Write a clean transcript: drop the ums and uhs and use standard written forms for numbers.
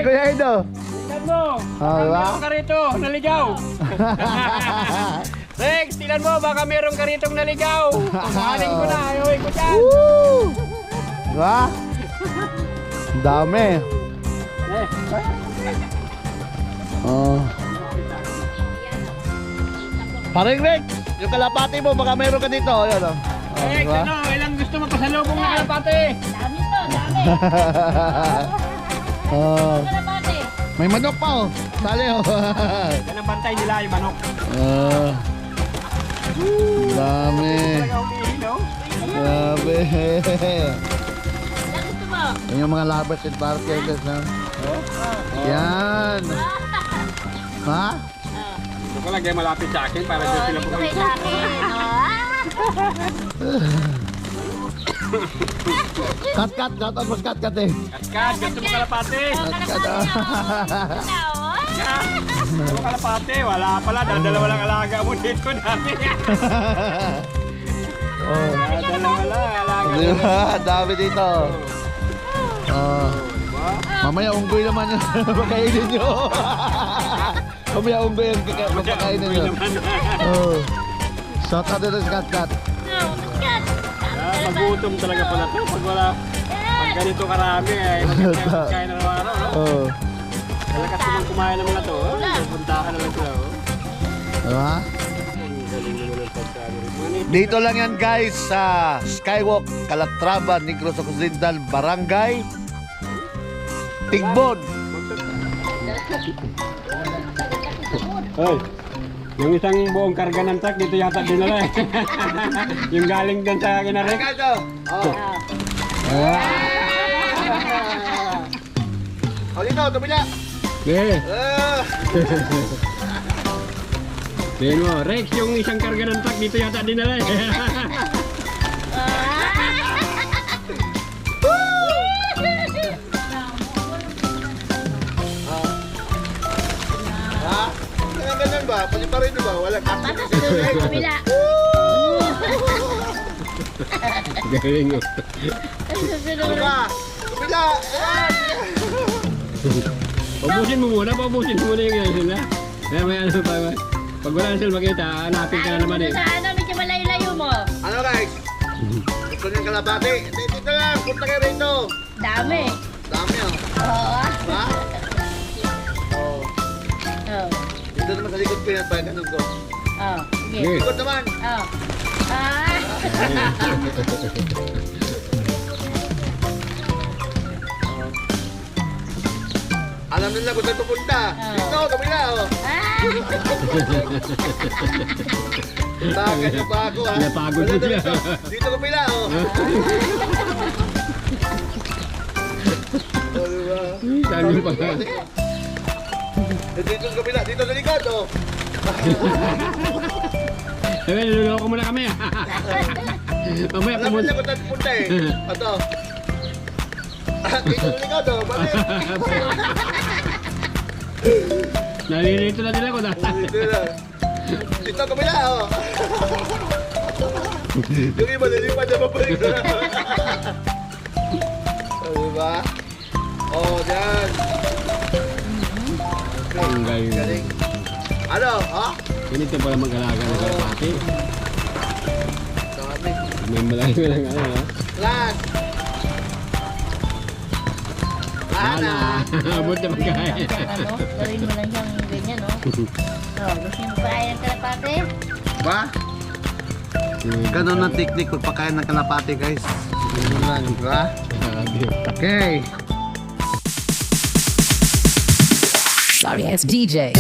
Kuya Edo. Tingnan mo. Oh, diba? Meron ka rito, naligaw. Rex, tingnan mo, baka meron ka rito naligaw. Paghaling ko na, ayaw ko dyan. Woo! Diba? Ang dami. Oh. Paring Rex, yung kalapati mo, baka meron ka dito. Ayan, oh. Rex, Diba? ano, ilang gusto magpasalubong na kalapate? Dami to, dami. Oh. Kalapate. May manok pa, oh. Sali, oh. Yan ang bantay nila, yung manok. Oh. Dami. Talaga umihin, no? Grabe. Ano gusto mo? Yan yung mga lovers and bartenders na. Yan. Ha? Gusto ko lagay malapit sa akin para dyan sila Dito kay pumunta. Dami. Cut, mas cut eh. Kat, gusto mo kalapate? Gusto mo kalapate? Wala pala, dalawa lang alaga mo dito dami. Oh. Dalawa lang alaga mo. Diba? Dami dito. Oh. Diba? Mamaya unggoy naman yung pagkainin nyo. Mamaya unggoy yung pagkainin nyo. Oh. Shout out dito sa cut. Magutom talaga pala to. Pag ganito karami eh. Magkain araw-araw, no? Oh. Talakas naman kumain naman na to. Puntahan naman sila, oh. Diba? Ang galing naman ang pagkain. Dito lang yan guys sa Skywalk, Calatrava, Negros Occidental, Barangay Tigbon. Hoy, yung isang buong karga ng truck dito yata dinala eh. Yung galing dun sa kinarik. O dito, tumila. Okay. Tingnan mo, Rex, yung isang karga ng truck dito yata dinala eh. Ha? Ganyan ba? Pwede pa rin ba? Wala Patas sa dulo sa kabila. Galing oh. ba? Tumila! Pabusin mo muna yung ganyan sila. Kaya may ano pa. Pag wala na sila makita, hanapin ka na naman eh. Sa ano, medyo malayo-layo mo. Ano guys? Gusto niyang kalabati? Dito lang, punta kayo rito. Dami. Dami oh. Oo. Ha? Oh. Oo. Dito naman sa likod ko yan, pa ganun ko. Oo. Sige. Okay. Likod naman. Oo. Alam nila kung saan pupunta. Dito, kabila oh. Bakit na ba ako ha? Napagod Wala na siya. Dito kabila oh. Oh, diba? Dami pa nga. Dito sa kabila, dito sa likod oh. Sabi, niloloko mo na kami ah. Mamaya Alam pumunta. nila kung saan pupunta eh. Ito. Dito sa likod oh. Bakit? Nalilito na nila ko na. Dito kabila oh. Yung iba nalipad na babalik na. Oh, diba? Oh, dyan. Ang galing. Galing. Ano? Ha? Ganito pala mag-alaga ng kalapati. Dami. May malayo lang ano ha. Last. Lana. Abot na pagkain. Ano, gawin mo lang siyang ganyan, no? Oo, gusto niyo magpakain ng kalapate? Ba? Ganun ang technique pagpakain ng kalapati guys. Ganun lang, diba? Okay. Sorry, it's DJ.